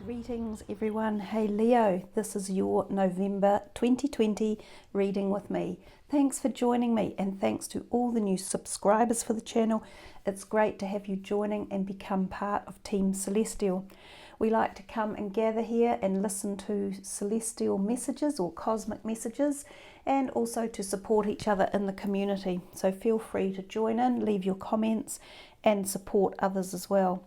Greetings everyone. Hey Leo, this is your November 2020 reading with me. Thanks for joining me and thanks to all the new subscribers for the channel. It's great to have you joining and become part of Team Celestial. We like to come and gather here and listen to celestial messages or cosmic messages and also to support each other in the community. So feel free to join in, leave your comments and support others as well.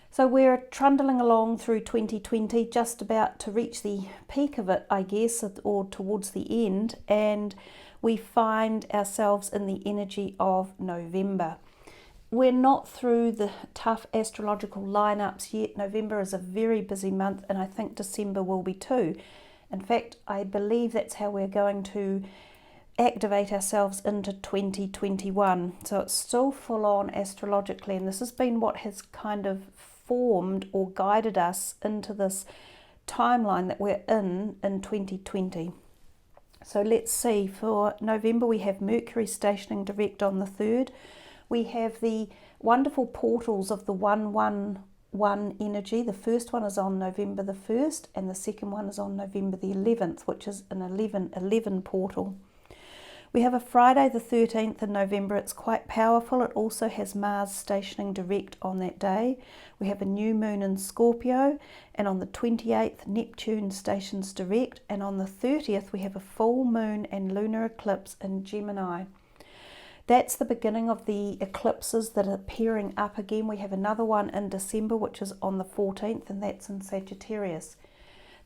So we're trundling along through 2020, just about to reach the peak of it, I guess, or towards the end, and we find ourselves in the energy of November. We're not through the tough astrological lineups yet. November is a very busy month, and I think December will be too. In fact, I believe that's how we're going to activate ourselves into 2021. So it's still full on astrologically, and this has been what has kind of formed or guided us into this timeline that we're in 2020. So let's see, for November we have Mercury stationing direct on the 3rd. We have the wonderful portals of the 111 energy. The first one is on November the 1st and the second one is on November the 11th, which is an 11-11 portal. We have a Friday the 13th in November. It's quite powerful. It also has Mars stationing direct on that day. We have a new moon in Scorpio, and on the 28th Neptune stations direct, and on the 30th we have a full moon and lunar eclipse in Gemini. That's the beginning of the eclipses that are pairing up again. We have another one in December, which is on the 14th, and that's in Sagittarius.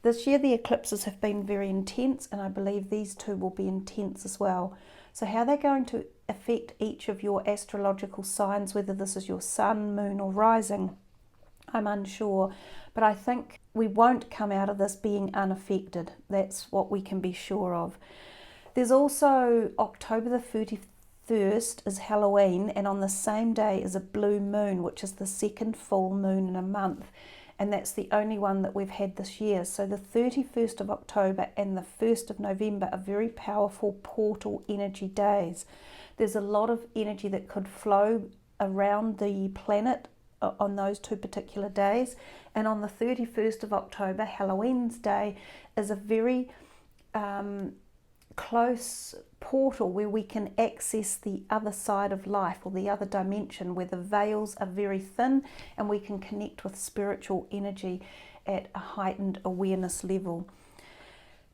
This year the eclipses have been very intense, and I believe these two will be intense as well. So how they're going to affect each of your astrological signs, whether this is your sun, moon or rising, I'm unsure. But I think we won't come out of this being unaffected. That's what we can be sure of. There's also October the 31st is Halloween, and on the same day is a blue moon, which is the second full moon in a month. And that's the only one that we've had this year. So the 31st of October and the 1st of November are very powerful portal energy days. There's a lot of energy that could flow around the planet on those two particular days. And on the 31st of October, Halloween's day, is a very close portal where we can access the other side of life or the other dimension, where the veils are very thin and we can connect with spiritual energy at a heightened awareness level.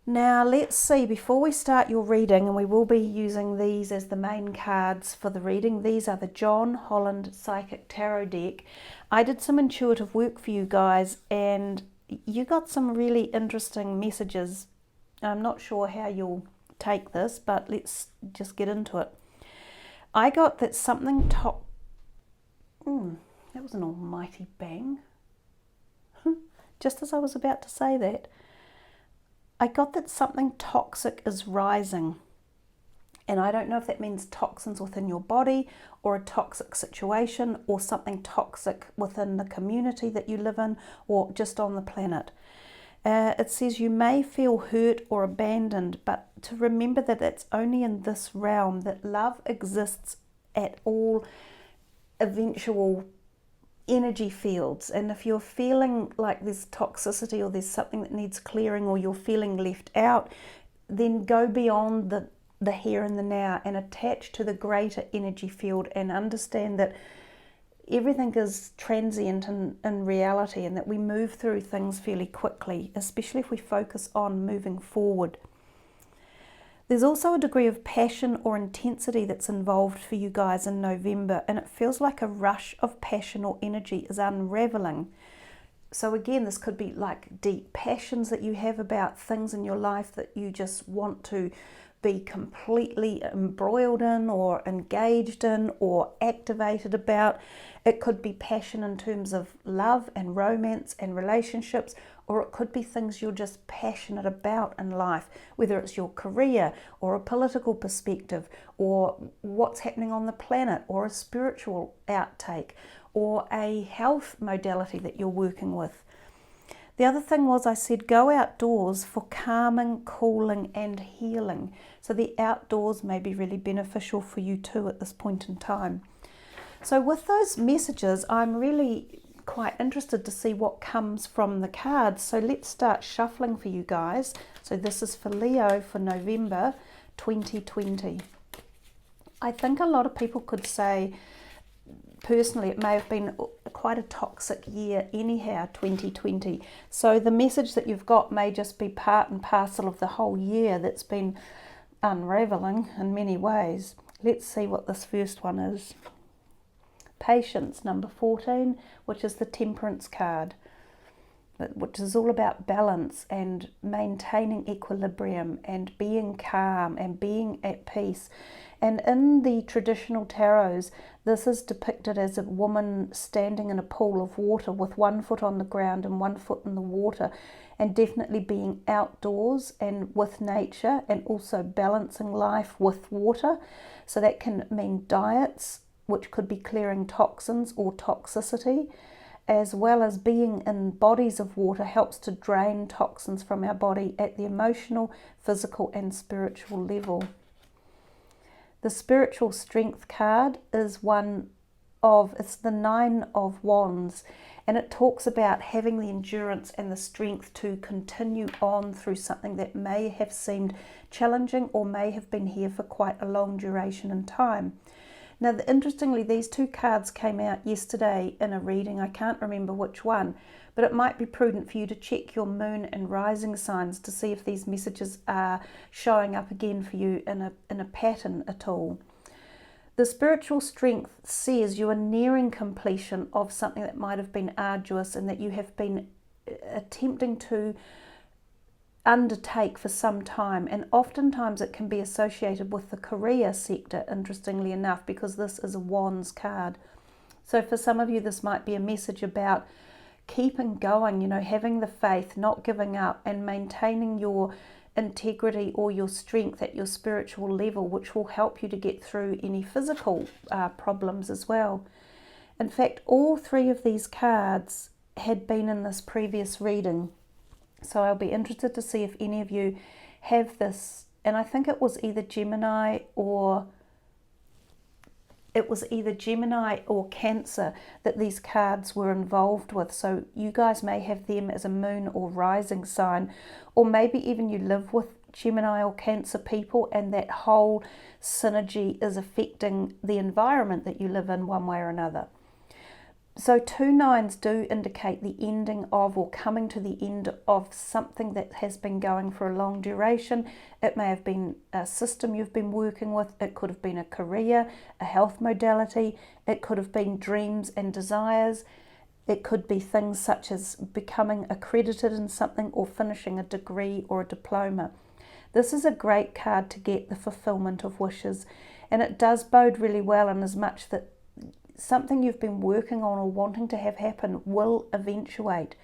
Now let's see, before we start your reading, and we will be using these as the main cards for the reading, these are the John Holland Psychic Tarot deck. I did some intuitive work for you guys and you got some really interesting messages. I'm not sure how you'll take this, but let's just get into it. I got that something that was an almighty bang. Just as I was about to say that, I got that something toxic is rising. And I don't know if that means toxins within your body or a toxic situation or something toxic within the community that you live in or just on the planet. It says you may feel hurt or abandoned, but to remember that it's only in this realm that love exists at all eventual energy fields. And if you're feeling like there's toxicity or there's something that needs clearing or you're feeling left out, then go beyond the here and the now and attach to the greater energy field and understand that everything is transient in reality and that we move through things fairly quickly, especially if we focus on moving forward. There's also a degree of passion or intensity that's involved for you guys in November, and it feels like a rush of passion or energy is unraveling. So again, this could be like deep passions that you have about things in your life that you just want to be completely embroiled in or engaged in or activated about. It could be passion in terms of love and romance and relationships, or it could be things you're just passionate about in life, whether it's your career or a political perspective or what's happening on the planet or a spiritual outtake or a health modality that you're working with. The other thing was I said go outdoors for calming, cooling and healing. So the outdoors may be really beneficial for you too at this point in time. So with those messages, I'm really quite interested to see what comes from the cards. So let's start shuffling for you guys. So this is for Leo for November 2020. I think a lot of people could say, personally, it may have been quite a toxic year anyhow, 2020. So the message that you've got may just be part and parcel of the whole year that's been unraveling in many ways. Let's see what this first one is. Patience, number 14, which is the Temperance card, which is all about balance and maintaining equilibrium and being calm and being at peace. And in the traditional tarots, this is depicted as a woman standing in a pool of water with one foot on the ground and one foot in the water, and definitely being outdoors and with nature, and also balancing life with water. So that can mean diets, which could be clearing toxins or toxicity, as well as being in bodies of water helps to drain toxins from our body at the emotional, physical and spiritual level. The spiritual strength card is it's the 9 of Wands, and it talks about having the endurance and the strength to continue on through something that may have seemed challenging or may have been here for quite a long duration in time. Now, interestingly, these two cards came out yesterday in a reading. I can't remember which one, but it might be prudent for you to check your moon and rising signs to see if these messages are showing up again for you in a pattern at all. The spiritual strength says you are nearing completion of something that might have been arduous and that you have been attempting to undertake for some time, and oftentimes it can be associated with the career sector, interestingly enough, because this is a Wands card. So for some of you, this might be a message about keeping going, having the faith, not giving up, and maintaining your integrity or your strength at your spiritual level, which will help you to get through any physical problems as well. In fact, all three of these cards had been in this previous reading. So I'll be interested to see if any of you have this, and I think it was either Gemini or Cancer that these cards were involved with. So you guys may have them as a moon or rising sign, or maybe even you live with Gemini or Cancer people and that whole synergy is affecting the environment that you live in one way or another. So 2 9s do indicate the ending of or coming to the end of something that has been going for a long duration. It may have been a system you've been working with. It could have been a career, a health modality. It could have been dreams and desires. It could be things such as becoming accredited in something or finishing a degree or a diploma. This is a great card to get the fulfillment of wishes, and it does bode really well in as much that something you've been working on or wanting to have happen will eventuate.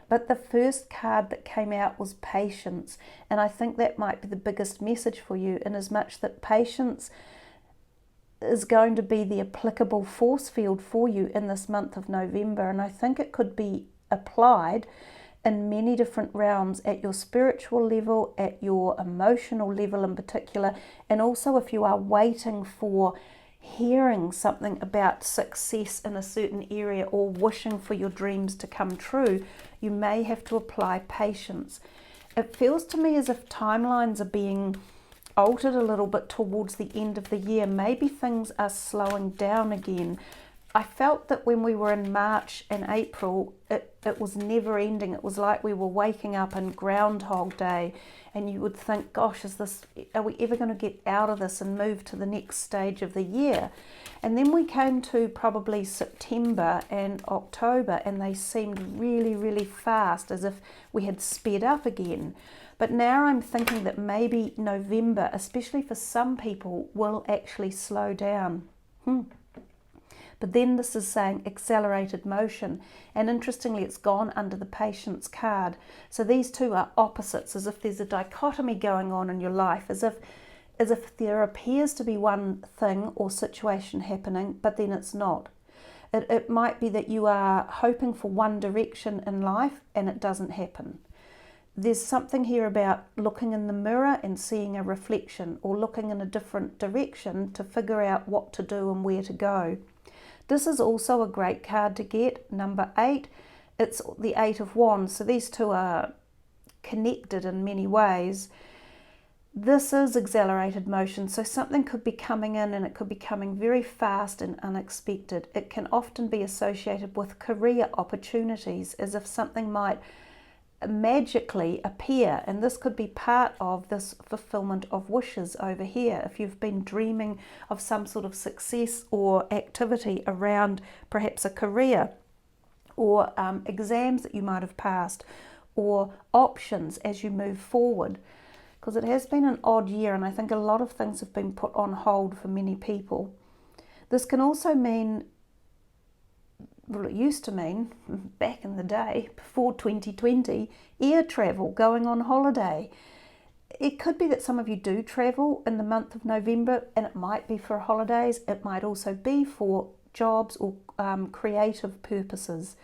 But the first card that came out was patience, and I think that might be the biggest message for you, in as much that patience is going to be the applicable force field for you in this month of November, and I think it could be applied in many different realms, at your spiritual level, at your emotional level in particular, and also if you are waiting for hearing something about success in a certain area or wishing for your dreams to come true, you may have to apply patience. It feels to me as if timelines are being altered a little bit towards the end of the year. Maybe things are slowing down again. I felt that when we were in March and April, it was never ending. It was like we were waking up in Groundhog Day, and you would think, gosh, are we ever going to get out of this and move to the next stage of the year? And then we came to probably September and October, and they seemed really, really fast, as if we had sped up again. But now I'm thinking that maybe November, especially for some people, will actually slow down. But then this is saying accelerated motion, and interestingly it's gone under the patience card. So these two are opposites, as if there's a dichotomy going on in your life, as if there appears to be one thing or situation happening, but then it's not. It might be that you are hoping for one direction in life and it doesn't happen. There's something here about looking in the mirror and seeing a reflection, or looking in a different direction to figure out what to do and where to go. This is also a great card to get, number 8. It's the 8 of Wands, so these two are connected in many ways. This is accelerated motion, so something could be coming in and it could be coming very fast and unexpected. It can often be associated with career opportunities, as if something might magically appear, and this could be part of this fulfillment of wishes over here. If you've been dreaming of some sort of success or activity around perhaps a career, or exams that you might have passed, or options as you move forward, because it has been an odd year and I think a lot of things have been put on hold for many people. This can also mean, well, it used to mean back in the day before 2020, air travel, going on holiday. It could be that some of you do travel in the month of November, and it might be for holidays. It might also be for jobs or creative purposes.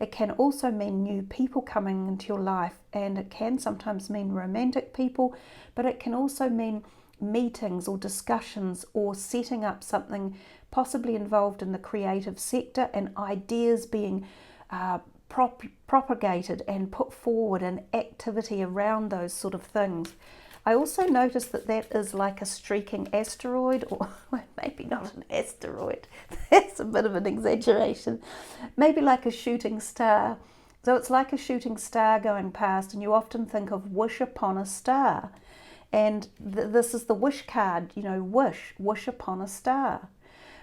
It can also mean new people coming into your life, and it can sometimes mean romantic people, but it can also mean meetings or discussions or setting up something possibly involved in the creative sector, and ideas being propagated and put forward, and activity around those sort of things. I also noticed that that is like a streaking asteroid, or maybe not an asteroid, that's a bit of an exaggeration, maybe like a shooting star. So it's like a shooting star going past, and you often think of wish upon a star. And this is the wish card, you know, wish upon a star.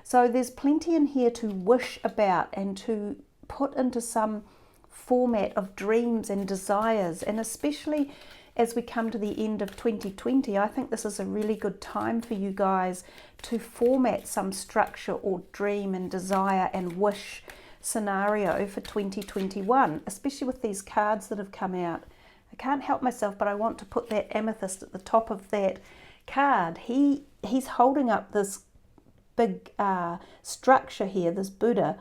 So there's plenty in here to wish about and to put into some format of dreams and desires, and especially as we come to the end of 2020, I think this is a really good time for you guys to format some structure or dream and desire and wish scenario for 2021, especially with these cards that have come out. I can't help myself, but I want to put that amethyst at the top of that card. He's holding up this big structure here, this Buddha,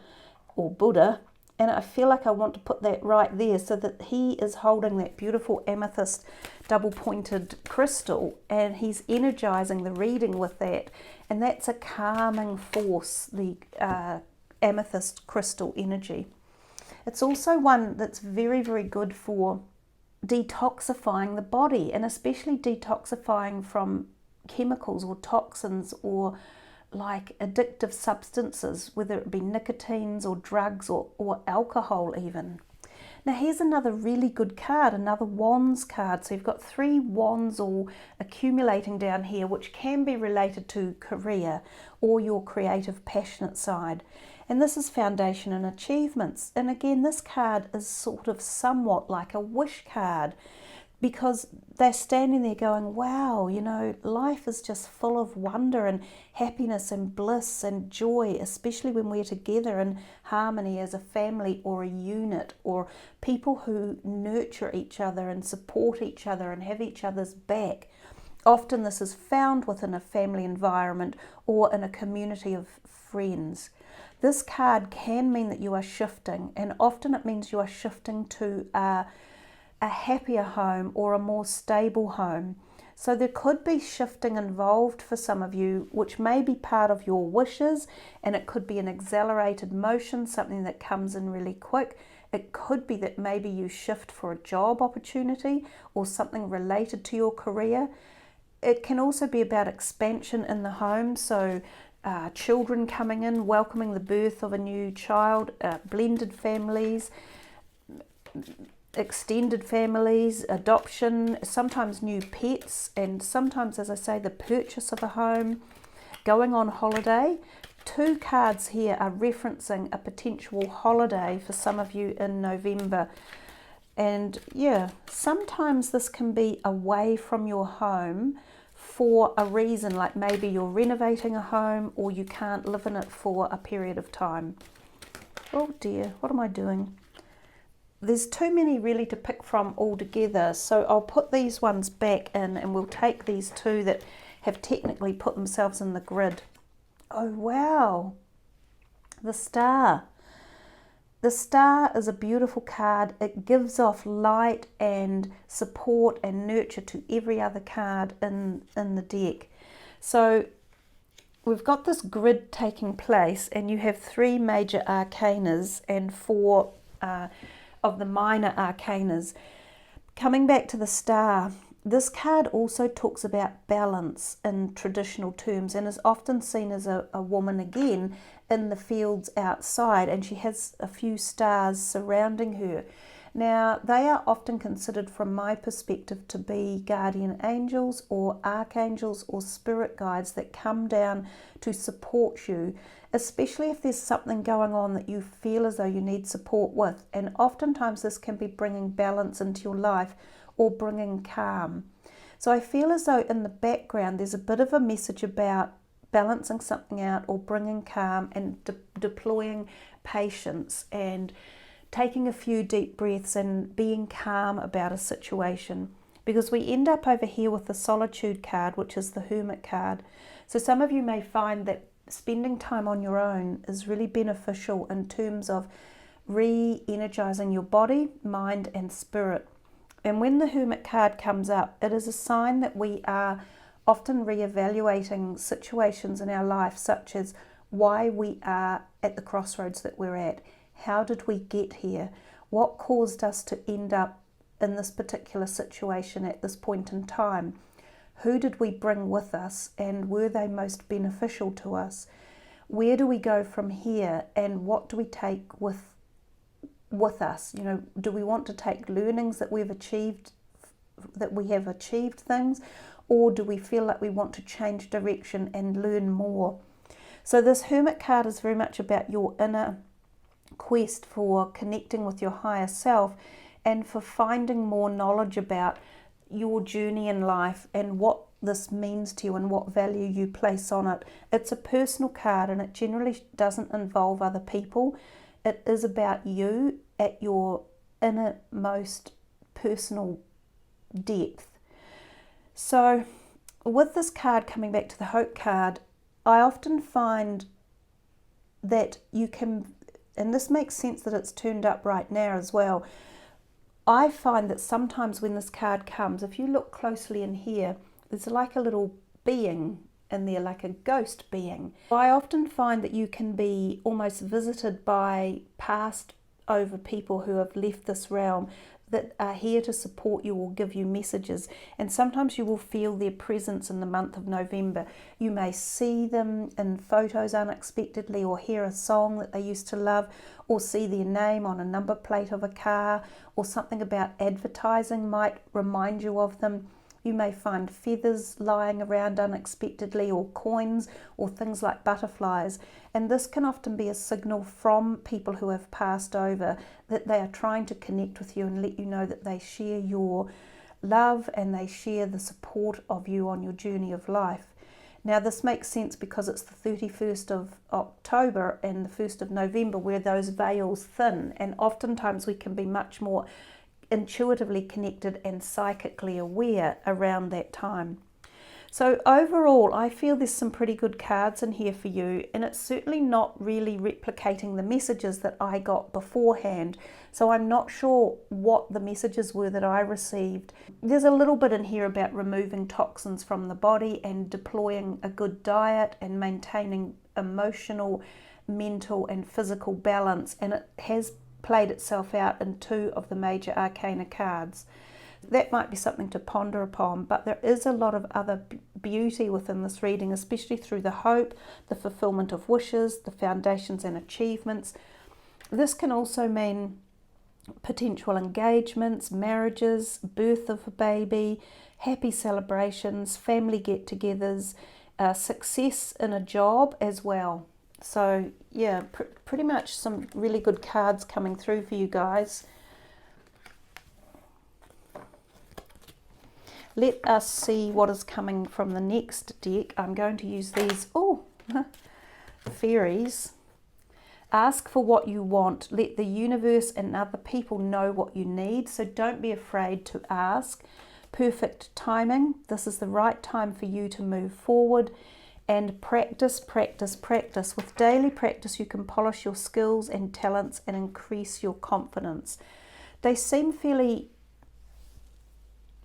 and I feel like I want to put that right there so that he is holding that beautiful amethyst double-pointed crystal, and he's energizing the reading with that, and that's a calming force, the amethyst crystal energy. It's also one that's very, very good for detoxifying the body, and especially detoxifying from chemicals or toxins or like addictive substances, whether it be nicotines or drugs or alcohol even. Now here's another really good card, another Wands card. So you've got 3 wands all accumulating down here, which can be related to career or your creative, passionate side. And this is foundation and achievements. And again, this card is sort of somewhat like a wish card, because they're standing there going, wow, you know, life is just full of wonder and happiness and bliss and joy, especially when we're together in harmony as a family or a unit, or people who nurture each other and support each other and have each other's back. Often this is found within a family environment or in a community of friends. This card can mean that you are shifting, and often it means you are shifting to a happier home or a more stable home. So there could be shifting involved for some of you, which may be part of your wishes, and it could be an accelerated motion, something that comes in really quick. It could be that maybe you shift for a job opportunity or something related to your career. It can also be about expansion in the home, so children coming in, welcoming the birth of a new child, blended families, extended families, adoption, sometimes new pets, and sometimes, as I say, the purchase of a home, going on holiday. 2 cards here are referencing a potential holiday for some of you in November. And yeah, sometimes this can be away from your home for a reason, like maybe you're renovating a home or you can't live in it for a period of time. Oh dear, what am I doing? There's too many really to pick from altogether, so I'll put these ones back in and we'll take these 2 that have technically put themselves in the grid. Oh wow, the star. The star is a beautiful card. It gives off light and support and nurture to every other card in the deck. So we've got this grid taking place, and you have 3 major arcanas and 4 of the minor arcanas. Coming back to the star, this card also talks about balance in traditional terms and is often seen as a woman again in the fields outside, and she has a few stars surrounding her. Now, they are often considered, from my perspective, to be guardian angels or archangels or spirit guides that come down to support you, especially if there's something going on that you feel as though you need support with. And oftentimes this can be bringing balance into your life or bringing calm. So I feel as though in the background there's a bit of a message about balancing something out or bringing calm and deploying patience and taking a few deep breaths and being calm about a situation, because we end up over here with the solitude card, which is the hermit card. So some of you may find that spending time on your own is really beneficial in terms of re-energizing your body, mind and spirit. And when the hermit card comes up, it is a sign that we are often re-evaluating situations in our life, such as why we are at the crossroads that we're at. How did we get here? What caused us to end up in this particular situation at this point in time? Who did we bring with us, and were they most beneficial to us? Where do we go from here, and what do we take with us? You know, do we want to take learnings that we have achieved things, or do we feel like we want to change direction and learn more? So this hermit card is very much about your inner quest for connecting with your higher self and for finding more knowledge about your journey in life and what this means to you and what value you place on it. It's a personal card, and it generally doesn't involve other people. It is about you at your innermost personal depth. So with this card, coming back to the hope card, I often find that you can, and this makes sense that it's turned up right now as well. I find that sometimes when this card comes, if you look closely in here, there's like a little being in there, like a ghost being. I often find that you can be almost visited by past over people who have left this realm that are here to support you or give you messages, and sometimes you will feel their presence in the month of November. You may see them in photos unexpectedly, or hear a song that they used to love, or see their name on a number plate of a car, or something about advertising might remind you of them. You may find feathers lying around unexpectedly, or coins, or things like butterflies. And this can often be a signal from people who have passed over that they are trying to connect with you and let you know that they share your love and they share the support of you on your journey of life. Now this makes sense because it's the 31st of October and the 1st of November where those veils thin, and oftentimes we can be much more intuitively connected and psychically aware around that time. So overall, I feel there's some pretty good cards in here for you, and it's certainly not really replicating the messages that I got beforehand. So I'm not sure what the messages were that I received. There's a little bit in here about removing toxins from the body and deploying a good diet and maintaining emotional, mental and physical balance, and it has played itself out in 2 of the major arcana cards. That might be something to ponder upon, but there is a lot of other beauty within this reading, especially through the hope, the fulfillment of wishes, the foundations and achievements. This can also mean potential engagements, marriages, birth of a baby, happy celebrations, family get-togethers, success in a job as well. So yeah, pretty much some really good cards coming through for you guys. Let us see what is coming from the next deck. I'm going to use these, fairies. Ask for what you want. Let the universe and other people know what you need. So don't be afraid to ask. Perfect timing. This is the right time for you to move forward. And practice, practice, practice. With daily practice, you can polish your skills and talents and increase your confidence. They seem fairly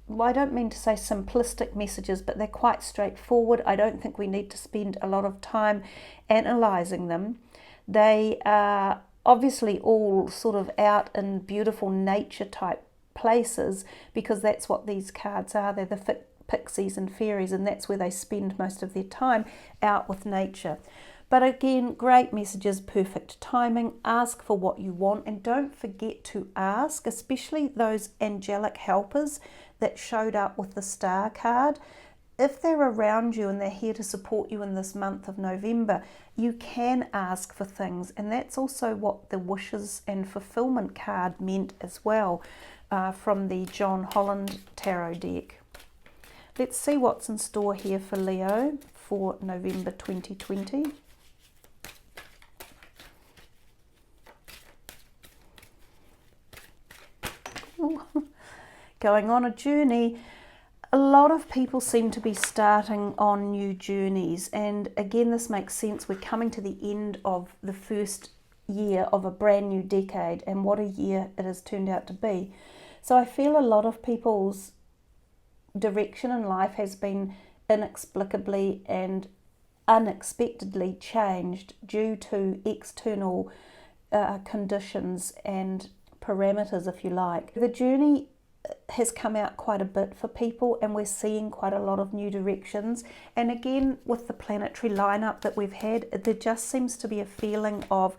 well, I don't mean to say simplistic messages, but they're quite straightforward. I don't think we need to spend a lot of time analysing them. They are obviously all sort of out in beautiful nature type places, because that's what these cards are. They're the pixies and fairies, and that's where they spend most of their time, out with nature. But again, great messages, perfect timing. Ask for what you want, and don't forget to ask, especially those angelic helpers that showed up with the star card. If they're around you and they're here to support you in this month of November, you can ask for things. And that's also what the wishes and fulfillment card meant as well, from the John Holland Tarot deck. Let's see what's in store here for Leo for November 2020. Going on a journey. A lot of people seem to be starting on new journeys, and again, this makes sense. We're coming to the end of the first year of a brand new decade, and what a year it has turned out to be. So I feel a lot of people's direction in life has been inexplicably and unexpectedly changed due to external conditions and parameters, if you like. The journey has come out quite a bit for people, and we're seeing quite a lot of new directions. And again, with the planetary lineup that we've had, there just seems to be a feeling of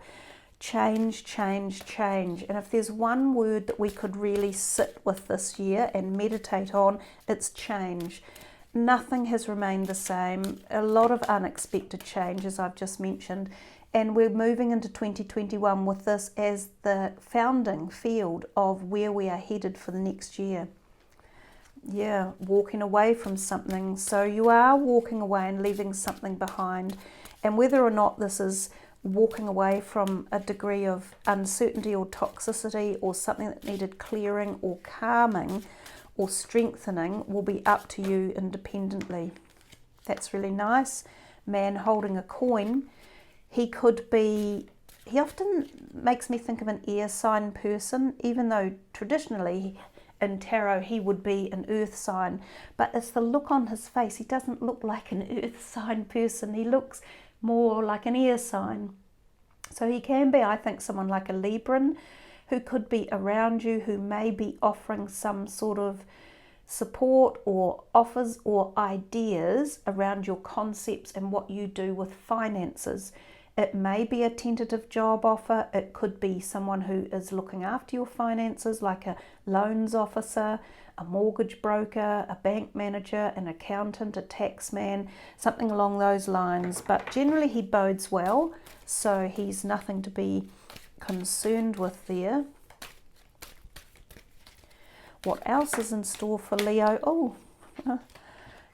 change, change, change. And if there's one word that we could really sit with this year and meditate on, it's change. Nothing has remained the same. A lot of unexpected change, as I've just mentioned. And we're moving into 2021 with this as the founding field of where we are headed for the next year. Yeah, walking away from something. So you are walking away and leaving something behind. And whether or not this is walking away from a degree of uncertainty or toxicity, or something that needed clearing or calming or strengthening, will be up to you independently. That's really nice. Man holding a coin. He often makes me think of an air sign person, even though traditionally in tarot he would be an earth sign. But it's the look on his face. He doesn't look like an earth sign person. He looks more like an air sign. So he can be, I think, someone like a Libran who could be around you, who may be offering some sort of support or offers or ideas around your concepts and what you do with finances. It may be a tentative job offer. It could be someone who is looking after your finances, like a loans officer, a mortgage broker, a bank manager, an accountant, a tax man, something along those lines. But generally he bodes well, so he's nothing to be concerned with there. What else is in store for Leo?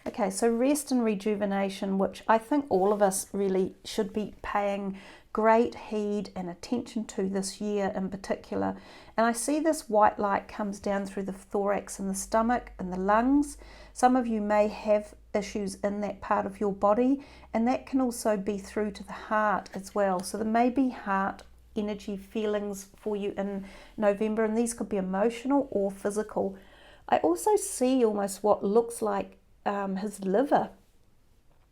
Okay, so rest and rejuvenation, which I think all of us really should be paying great heed and attention to this year in particular. And I see this white light comes down through the thorax and the stomach and the lungs. Some of you may have issues in that part of your body, and that can also be through to the heart as well. So there may be heart energy feelings for you in November, and these could be emotional or physical. I also see almost what looks like his liver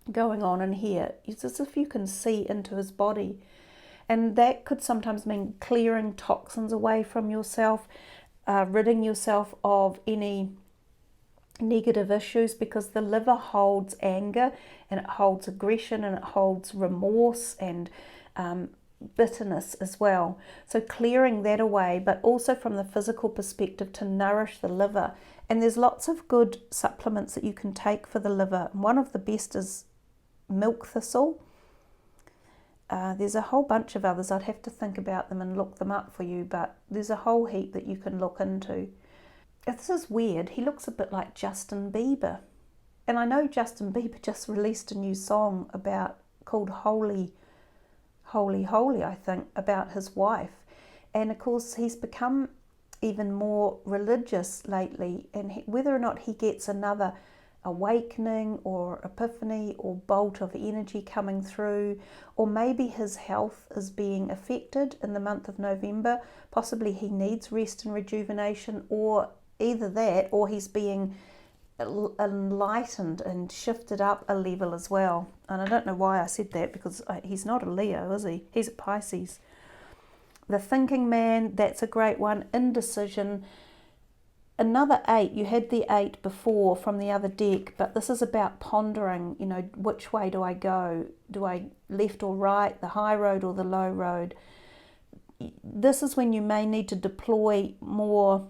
going on in here. It's as if you can see into his body, and that could sometimes mean clearing toxins away from yourself, ridding yourself of any negative issues, because the liver holds anger and it holds aggression and it holds remorse and bitterness as well. So clearing that away, but also from the physical perspective to nourish the liver. And there's lots of good supplements that you can take for the liver. One of the best is milk thistle. There's a whole bunch of others. I'd have to think about them and look them up for you, but there's a whole heap that you can look into. This is weird. He looks a bit like Justin Bieber. And I know Justin Bieber just released a new song called Holy, Holy, Holy, I think, about his wife. And of course he's become even more religious lately, and whether or not he gets another awakening or epiphany or bolt of energy coming through, or maybe his health is being affected in the month of November. Possibly he needs rest and rejuvenation, or either that or he's being enlightened and shifted up a level as well. And I don't know why I said that, because he's not a Leo, is he? He's a Pisces. The thinking man, that's a great one. Indecision. Another 8, you had the 8 before from the other deck, but this is about pondering, you know, which way do I go? Do I left or right, the high road or the low road? This is when you may need to deploy more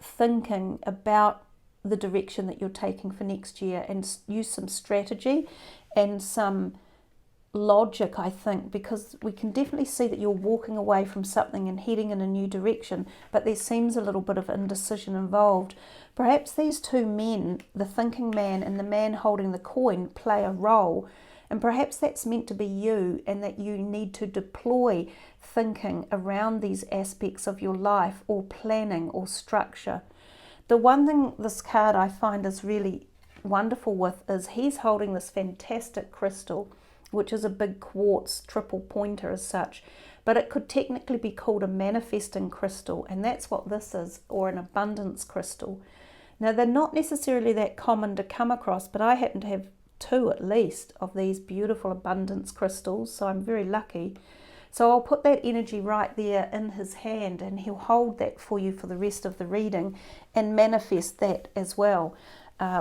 thinking about the direction that you're taking for next year, and use some strategy and some logic, I think, because we can definitely see that you're walking away from something and heading in a new direction, but there seems a little bit of indecision involved. Perhaps these two men, the thinking man and the man holding the coin, play a role, and perhaps that's meant to be you, and that you need to deploy thinking around these aspects of your life, or planning or structure. The one thing this card I find is really wonderful with is he's holding this fantastic crystal, which is a big quartz triple pointer as such, but it could technically be called a manifesting crystal, and that's what this is, or an abundance crystal. Now, they're not necessarily that common to come across, but I happen to have 2 at least of these beautiful abundance crystals, so I'm very lucky. So I'll put that energy right there in his hand, and he'll hold that for you for the rest of the reading and manifest that as well,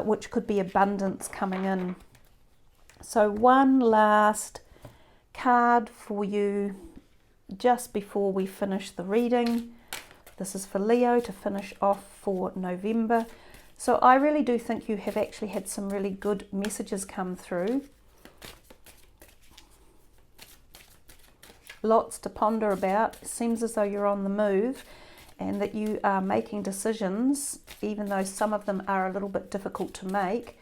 which could be abundance coming in. So one last card for you just before we finish the reading. This is for Leo to finish off for November. So I really do think you have actually had some really good messages come through. Lots to ponder about. It seems as though you're on the move, and that you are making decisions, even though some of them are a little bit difficult to make.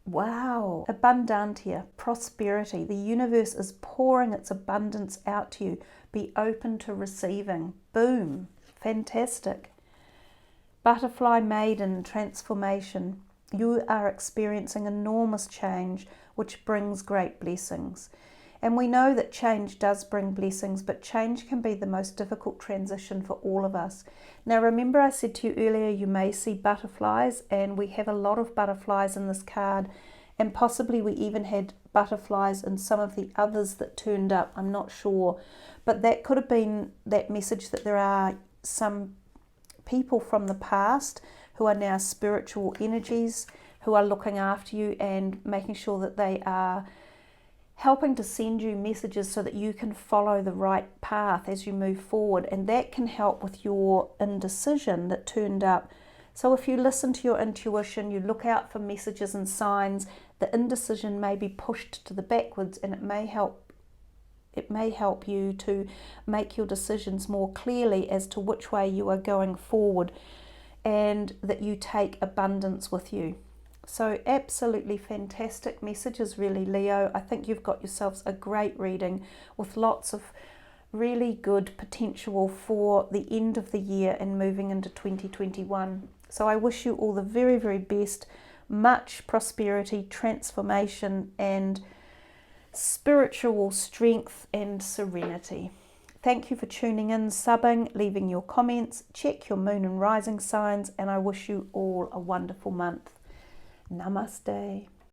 Wow, abundantia, prosperity. The universe is pouring its abundance out to you. Be open to receiving. Boom, fantastic. Butterfly maiden, transformation. You are experiencing enormous change, which brings great blessings. And we know that change does bring blessings, but change can be the most difficult transition for all of us. Now, remember I said to you earlier, you may see butterflies, and we have a lot of butterflies in this card, and possibly we even had butterflies in some of the others that turned up, I'm not sure. But that could have been that message that there are some people from the past who are now spiritual energies, who are looking after you and making sure that they are helping to send you messages so that you can follow the right path as you move forward, and that can help with your indecision that turned up. So if you listen to your intuition, you look out for messages and signs, the indecision may be pushed to the backwards, and it may help you to make your decisions more clearly as to which way you are going forward, and that you take abundance with you. So absolutely fantastic messages really, Leo. I think you've got yourselves a great reading with lots of really good potential for the end of the year and moving into 2021. So I wish you all the very, very best, much prosperity, transformation, and spiritual strength and serenity. Thank you for tuning in, subbing, leaving your comments. Check your moon and rising signs, and I wish you all a wonderful month. Namaste.